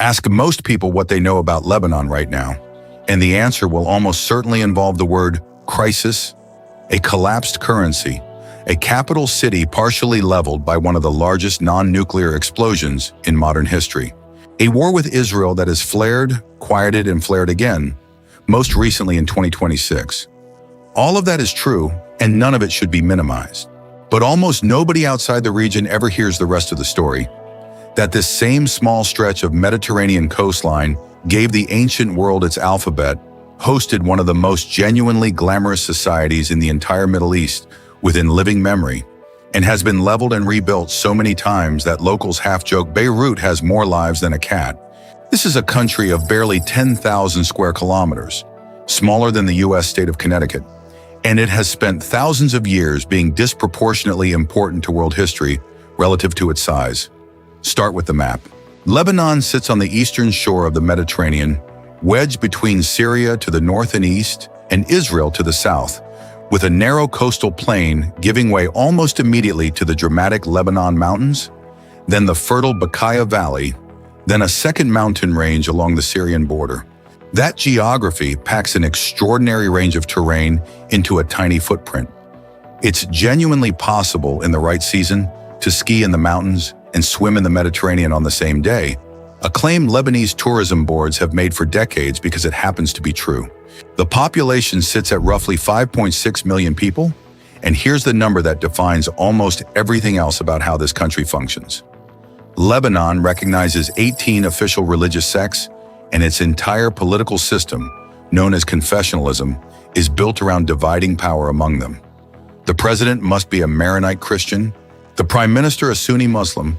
Ask most people what they know about Lebanon right now, and the answer will almost certainly involve the word crisis, a collapsed currency, a capital city partially leveled by one of the largest non-nuclear explosions in modern history, a war with Israel that has flared, quieted, and flared again, most recently in 2026. All of that is true, and none of it should be minimized. But almost nobody outside the region ever hears the rest of the story, that this same small stretch of Mediterranean coastline gave the ancient world its alphabet, hosted one of the most genuinely glamorous societies in the entire Middle East within living memory, and has been leveled and rebuilt so many times that locals half-joke Beirut has more lives than a cat. This is a country of barely 10,000 square kilometers, smaller than the US state of Connecticut, and it has spent thousands of years being disproportionately important to world history relative to its size. Start with the map. Lebanon sits on the eastern shore of the Mediterranean, wedged between Syria to the north and east and Israel to the south, with a narrow coastal plain giving way almost immediately to the dramatic Lebanon Mountains, then the fertile Bekaa Valley, then a second mountain range along the Syrian border. That geography packs an extraordinary range of terrain into a tiny footprint. It's genuinely possible in the right season to ski in the mountains and swim in the Mediterranean on the same day, a claim Lebanese tourism boards have made for decades because it happens to be true. The population sits at roughly 5.6 million people, and here's the number that defines almost everything else about how this country functions. Lebanon recognizes 18 official religious sects, and its entire political system, known as confessionalism, is built around dividing power among them. The president must be a Maronite Christian, the prime minister a Sunni Muslim,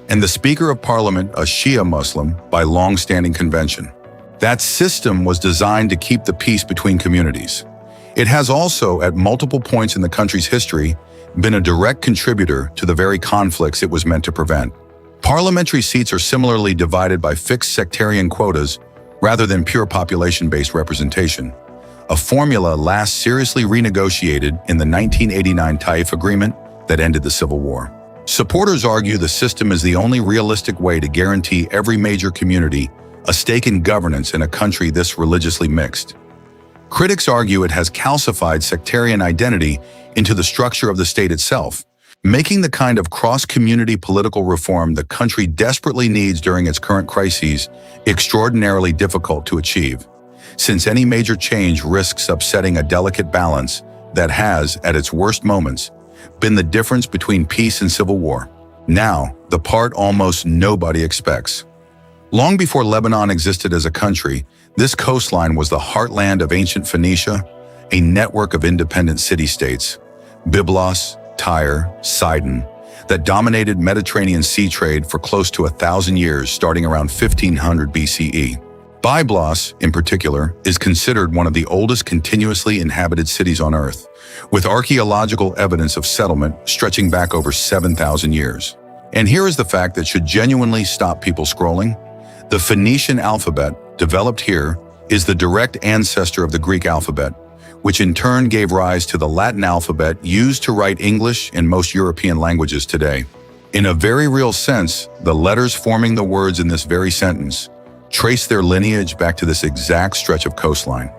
and the speaker of parliament a Shia Muslim by long-standing convention. That system was designed to keep the peace between communities. It has also, at multiple points in the country's history, been a direct contributor to the very conflicts it was meant to prevent. Parliamentary seats are similarly divided by fixed sectarian quotas rather than pure population-based representation, a formula last seriously renegotiated in the 1989 Taif Agreement that ended the Civil War. Supporters argue the system is the only realistic way to guarantee every major community a stake in governance in a country this religiously mixed. Critics argue it has calcified sectarian identity into the structure of the state itself, making the kind of cross-community political reform the country desperately needs during its current crises extraordinarily difficult to achieve, since any major change risks upsetting a delicate balance that has, at its worst moments, been the difference between peace and civil war. Now, the part almost nobody expects. Long before Lebanon existed as a country, this coastline was the heartland of ancient Phoenicia, a network of independent city-states, Byblos, Tyre, Sidon, that dominated Mediterranean sea trade for close to 1,000 years starting around 1500 BCE. Byblos, in particular, is considered one of the oldest continuously inhabited cities on Earth, with archaeological evidence of settlement stretching back over 7,000 years. And here is the fact that should genuinely stop people scrolling. The Phoenician alphabet, developed here, is the direct ancestor of the Greek alphabet, which in turn gave rise to the Latin alphabet used to write English and most European languages today. In a very real sense, the letters forming the words in this very sentence trace their lineage back to this exact stretch of coastline.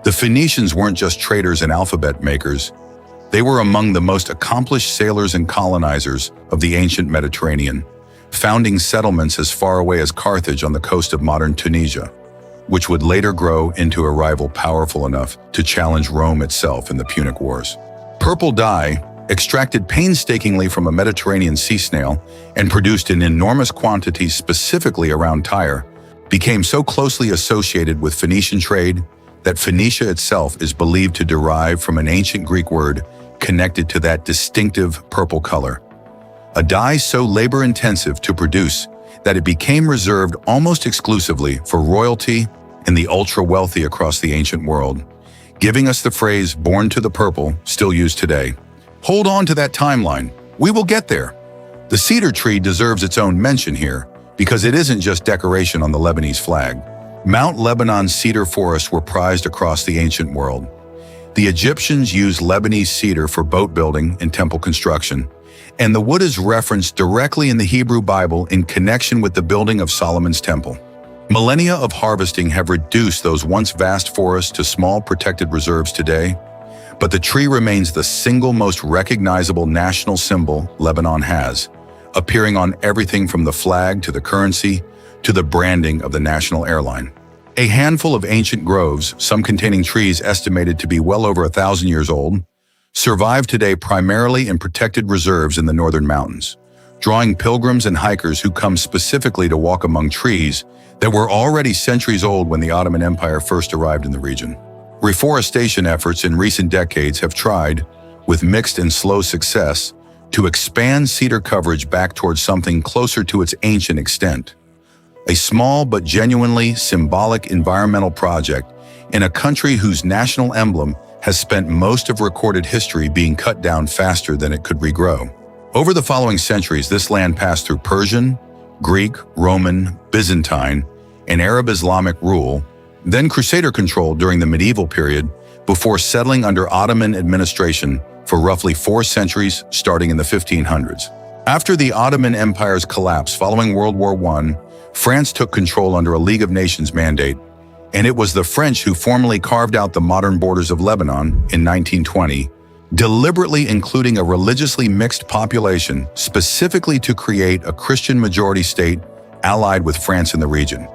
The Phoenicians weren't just traders and alphabet makers. They were among the most accomplished sailors and colonizers of the ancient Mediterranean, founding settlements as far away as Carthage on the coast of modern Tunisia, which would later grow into a rival powerful enough to challenge Rome itself in the Punic Wars. Purple dye, extracted painstakingly from a Mediterranean sea snail and produced in enormous quantities specifically around Tyre, became so closely associated with Phoenician trade that Phoenicia itself is believed to derive from an ancient Greek word connected to that distinctive purple color. A dye so labor-intensive to produce that it became reserved almost exclusively for royalty and the ultra-wealthy across the ancient world, giving us the phrase "born to the purple," still used today. Hold on to that timeline. We will get there. The cedar tree deserves its own mention here, because it isn't just decoration on the Lebanese flag. Mount Lebanon's cedar forests were prized across the ancient world. The Egyptians used Lebanese cedar for boat building and temple construction, and the wood is referenced directly in the Hebrew Bible in connection with the building of Solomon's temple. Millennia of harvesting have reduced those once vast forests to small protected reserves today, but the tree remains the single most recognizable national symbol Lebanon has, appearing on everything from the flag to the currency to the branding of the national airline. A handful of ancient groves, some containing trees estimated to be well over 1,000 years old, survive today primarily in protected reserves in the northern mountains, drawing pilgrims and hikers who come specifically to walk among trees that were already centuries old when the Ottoman Empire first arrived in the region. Reforestation efforts in recent decades have tried, with mixed and slow success, to expand cedar coverage back towards something closer to its ancient extent. A small but genuinely symbolic environmental project in a country whose national emblem has spent most of recorded history being cut down faster than it could regrow. Over the following centuries, this land passed through Persian, Greek, Roman, Byzantine, and Arab Islamic rule, then Crusader control during the medieval period, before settling under Ottoman administration for roughly 4 centuries starting in the 1500s. After the Ottoman Empire's collapse following World War I, France took control under a League of Nations mandate, and it was the French who formally carved out the modern borders of Lebanon in 1920, deliberately including a religiously mixed population specifically to create a Christian majority state allied with France in the region.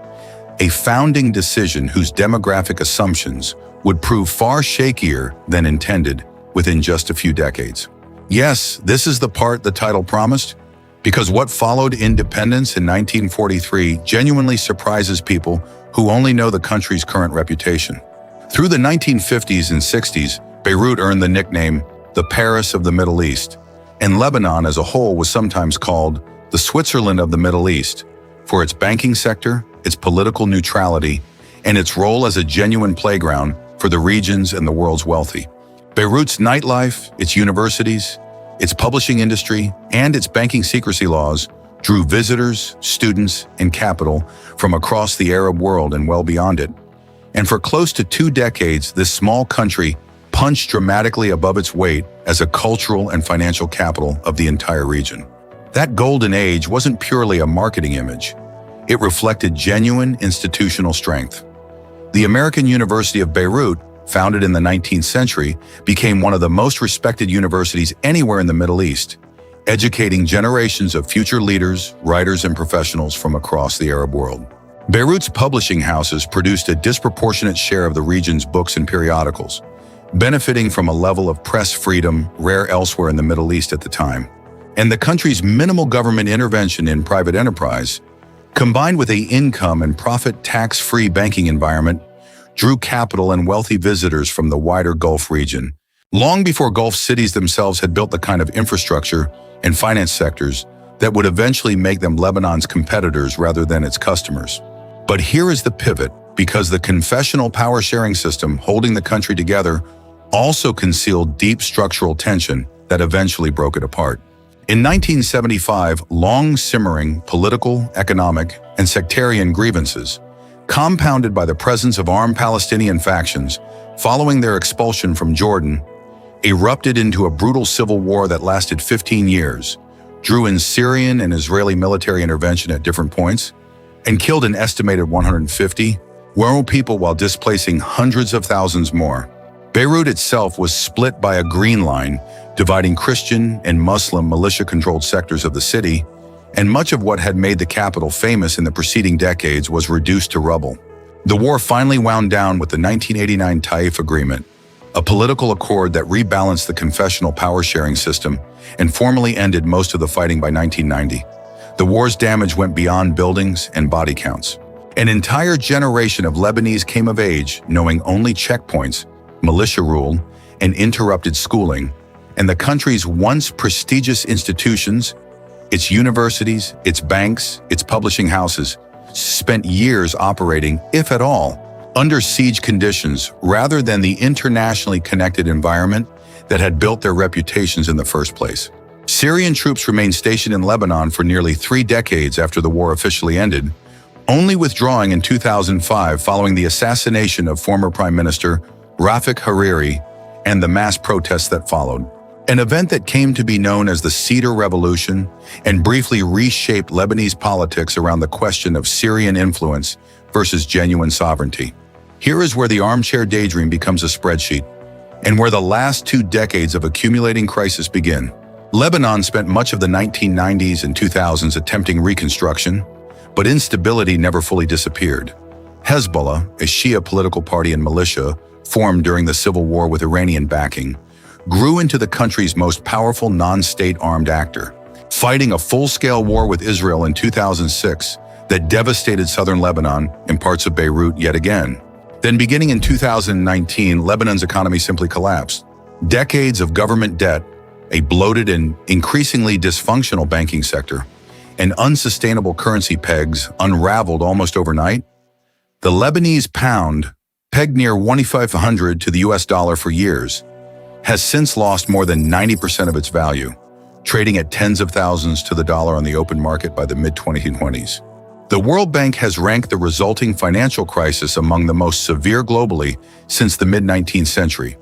A founding decision whose demographic assumptions would prove far shakier than intended within just a few decades. Yes, this is the part the title promised, because what followed independence in 1943 genuinely surprises people who only know the country's current reputation. Through the 1950s and 60s, Beirut earned the nickname the Paris of the Middle East, and Lebanon as a whole was sometimes called the Switzerland of the Middle East for its banking sector, its political neutrality, and its role as a genuine playground for the region's and the world's wealthy. Beirut's nightlife, its universities, its publishing industry, and its banking secrecy laws drew visitors, students, and capital from across the Arab world and well beyond it. And for close to 2 decades, this small country punched dramatically above its weight as a cultural and financial capital of the entire region. That golden age wasn't purely a marketing image. It reflected genuine institutional strength. The American University of Beirut, founded in the 19th century, became one of the most respected universities anywhere in the Middle East, educating generations of future leaders, writers, and professionals from across the Arab world. Beirut's publishing houses produced a disproportionate share of the region's books and periodicals, benefiting from a level of press freedom rare elsewhere in the Middle East at the time. And the country's minimal government intervention in private enterprise, combined with an income and profit tax-free banking environment, drew capital and wealthy visitors from the wider Gulf region, long before Gulf cities themselves had built the kind of infrastructure and finance sectors that would eventually make them Lebanon's competitors rather than its customers. But here is the pivot, because the confessional power-sharing system holding the country together also concealed deep structural tension that eventually broke it apart. In 1975, long-simmering political, economic, and sectarian grievances, compounded by the presence of armed Palestinian factions following their expulsion from Jordan, erupted into a brutal civil war that lasted 15 years, drew in Syrian and Israeli military intervention at different points, and killed an estimated 150 people while displacing hundreds of thousands more. Beirut itself was split by a green line, dividing Christian and Muslim militia-controlled sectors of the city, and much of what had made the capital famous in the preceding decades was reduced to rubble. The war finally wound down with the 1989 Taif Agreement, a political accord that rebalanced the confessional power-sharing system and formally ended most of the fighting by 1990. The war's damage went beyond buildings and body counts. An entire generation of Lebanese came of age knowing only checkpoints, militia rule, and interrupted schooling, and the country's once prestigious institutions, its universities, its banks, its publishing houses, spent years operating, if at all, under siege conditions rather than the internationally connected environment that had built their reputations in the first place. Syrian troops remained stationed in Lebanon for nearly 3 decades after the war officially ended, only withdrawing in 2005 following the assassination of former Prime Minister Rafik Hariri and the mass protests that followed. An event that came to be known as the Cedar Revolution and briefly reshaped Lebanese politics around the question of Syrian influence versus genuine sovereignty. Here is where the armchair daydream becomes a spreadsheet, and where the last 2 decades of accumulating crisis begin. Lebanon spent much of the 1990s and 2000s attempting reconstruction, but instability never fully disappeared. Hezbollah, a Shia political party and militia formed during the civil war with Iranian backing, grew into the country's most powerful non-state armed actor, fighting a full-scale war with Israel in 2006 that devastated southern Lebanon and parts of Beirut yet again. Then beginning in 2019, Lebanon's economy simply collapsed. Decades of government debt, a bloated and increasingly dysfunctional banking sector, and unsustainable currency pegs unraveled almost overnight. The Lebanese pound, pegged near 1,500 to the US dollar for years, has since lost more than 90% of its value, trading at tens of thousands to the dollar on the open market by the mid-2020s. The World Bank has ranked the resulting financial crisis among the most severe globally since the mid-19th century.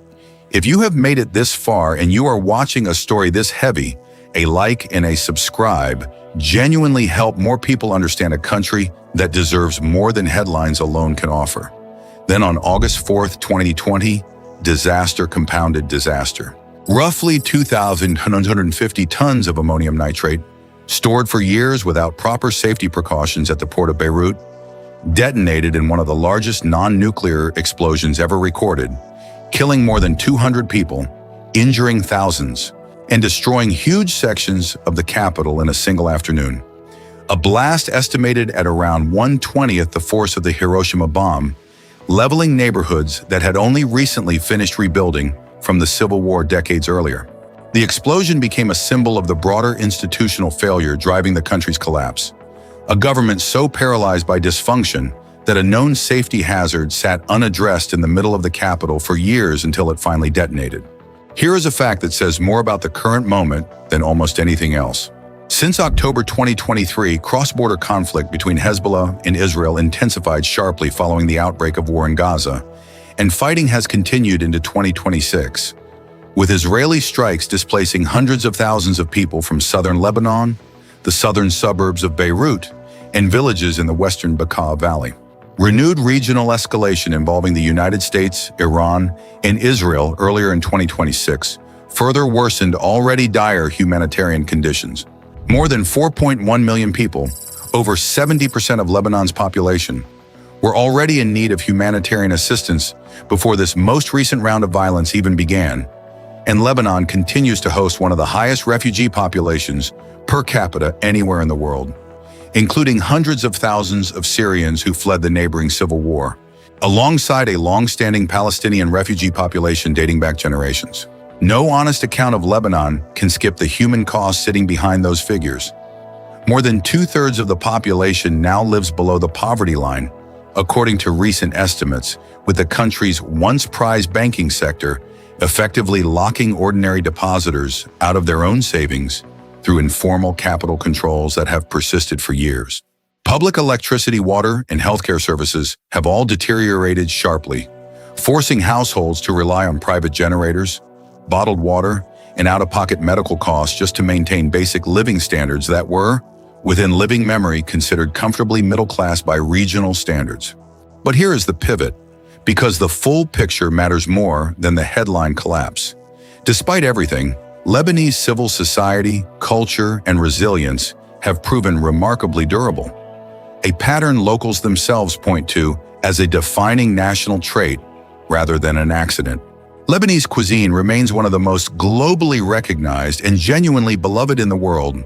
If you have made it this far and you are watching a story this heavy, a like and a subscribe genuinely help more people understand a country that deserves more than headlines alone can offer. Then on August 4th, 2020, disaster compounded disaster. Roughly 2,150 tons of ammonium nitrate, stored for years without proper safety precautions at the port of Beirut, detonated in one of the largest non-nuclear explosions ever recorded, killing more than 200 people, injuring thousands, and destroying huge sections of the capital in a single afternoon. A blast estimated at around 1/20th the force of the Hiroshima bomb, leveling neighborhoods that had only recently finished rebuilding from the Civil War decades earlier. The explosion became a symbol of the broader institutional failure driving the country's collapse. A government so paralyzed by dysfunction that a known safety hazard sat unaddressed in the middle of the capital for years until it finally detonated. Here is a fact that says more about the current moment than almost anything else. Since October 2023, cross-border conflict between Hezbollah and Israel intensified sharply following the outbreak of war in Gaza, and fighting has continued into 2026, with Israeli strikes displacing hundreds of thousands of people from southern Lebanon, the southern suburbs of Beirut, and villages in the western Bekaa Valley. Renewed regional escalation involving the United States, Iran, and Israel earlier in 2026 further worsened already dire humanitarian conditions. More than 4.1 million people, over 70% of Lebanon's population, were already in need of humanitarian assistance before this most recent round of violence even began, and Lebanon continues to host one of the highest refugee populations per capita anywhere in the world, including hundreds of thousands of Syrians who fled the neighboring civil war, alongside a long-standing Palestinian refugee population dating back generations. No honest account of Lebanon can skip the human cost sitting behind those figures. More than 2/3 of the population now lives below the poverty line, according to recent estimates, with the country's once prized banking sector effectively locking ordinary depositors out of their own savings through informal capital controls that have persisted for years. Public electricity, water, and healthcare services have all deteriorated sharply, forcing households to rely on private generators, bottled water, and out-of-pocket medical costs just to maintain basic living standards that were, within living memory, considered comfortably middle-class by regional standards. But here is the pivot, because the full picture matters more than the headline collapse. Despite everything, Lebanese civil society, culture, and resilience have proven remarkably durable, a pattern locals themselves point to as a defining national trait rather than an accident. Lebanese cuisine remains one of the most globally recognized and genuinely beloved in the world,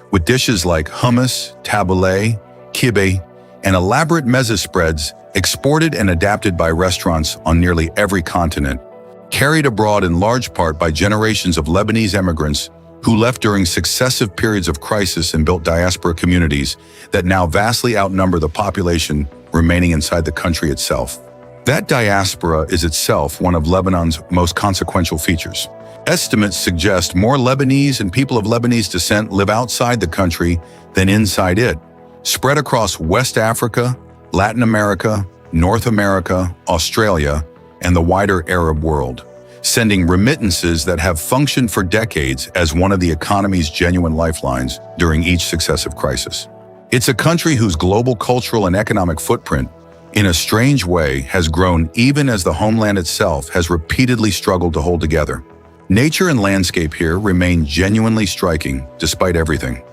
with dishes like hummus, tabbouleh, kibbeh, and elaborate mezze spreads exported and adapted by restaurants on nearly every continent, carried abroad in large part by generations of Lebanese immigrants who left during successive periods of crisis and built diaspora communities that now vastly outnumber the population remaining inside the country itself. That diaspora is itself one of Lebanon's most consequential features. Estimates suggest more Lebanese and people of Lebanese descent live outside the country than inside it, spread across West Africa, Latin America, North America, Australia, and the wider Arab world. sending remittances that have functioned for decades as one of the economy's genuine lifelines during each successive crisis. It's a country whose global cultural and economic footprint, in a strange way, has grown even as the homeland itself has repeatedly struggled to hold together. Nature and landscape here remain genuinely striking despite everything.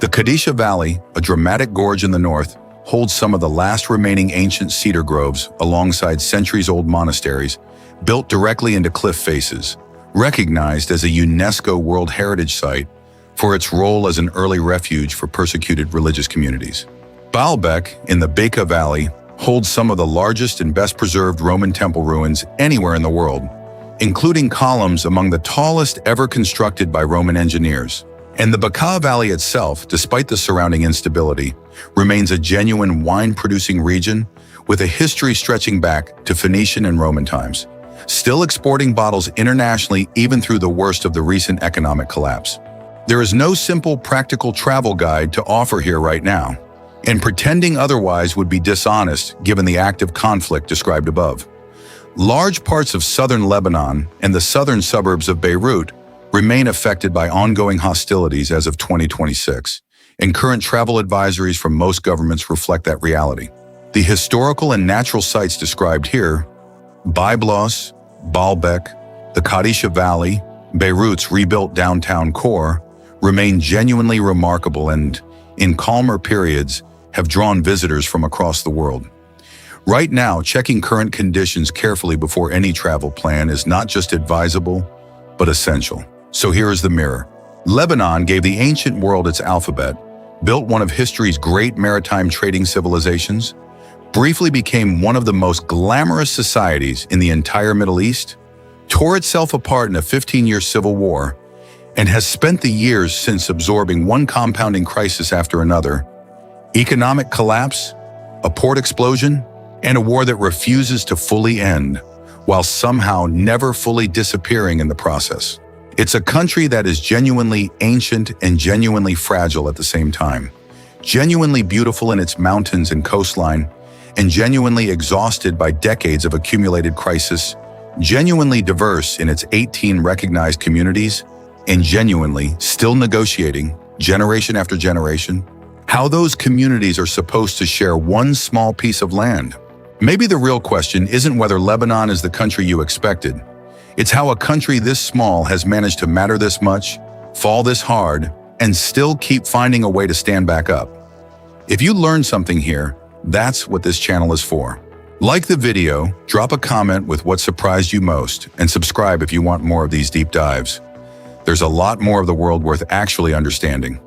The Qadisha Valley, a dramatic gorge in the north, holds some of the last remaining ancient cedar groves alongside centuries-old monasteries built directly into cliff faces, recognized as a UNESCO World Heritage Site for its role as an early refuge for persecuted religious communities. Baalbek, in the Bekaa Valley, holds some of the largest and best-preserved Roman temple ruins anywhere in the world, including columns among the tallest ever constructed by Roman engineers. And the Bekaa Valley itself, despite the surrounding instability, remains a genuine wine-producing region with a history stretching back to Phoenician and Roman times, still exporting bottles internationally even through the worst of the recent economic collapse. There is no simple, practical travel guide to offer here right now, and pretending otherwise would be dishonest given the active conflict described above. Large parts of southern Lebanon and the southern suburbs of Beirut remain affected by ongoing hostilities as of 2026, and current travel advisories from most governments reflect that reality. The historical and natural sites described here, Byblos, Baalbek, the Qadisha Valley, Beirut's rebuilt downtown core, remain genuinely remarkable and, in calmer periods, have drawn visitors from across the world. Right now, checking current conditions carefully before any travel plan is not just advisable, but essential. So here is the mirror. Lebanon gave the ancient world its alphabet, built one of history's great maritime trading civilizations, briefly became one of the most glamorous societies in the entire Middle East, tore itself apart in a 15-year civil war, and has spent the years since absorbing one compounding crisis after another: economic collapse, a port explosion, and a war that refuses to fully end, while somehow never fully disappearing in the process. It's a country that is genuinely ancient and genuinely fragile at the same time, genuinely beautiful in its mountains and coastline, and genuinely exhausted by decades of accumulated crisis, genuinely diverse in its 18 recognized communities, and genuinely still negotiating, generation after generation, how those communities are supposed to share one small piece of land. Maybe the real question isn't whether Lebanon is the country you expected. It's how a country this small has managed to matter this much, fall this hard, and still keep finding a way to stand back up. If you learned something here, that's what this channel is for. Like the video, drop a comment with what surprised you most, and subscribe if you want more of these deep dives. There's a lot more of the world worth actually understanding.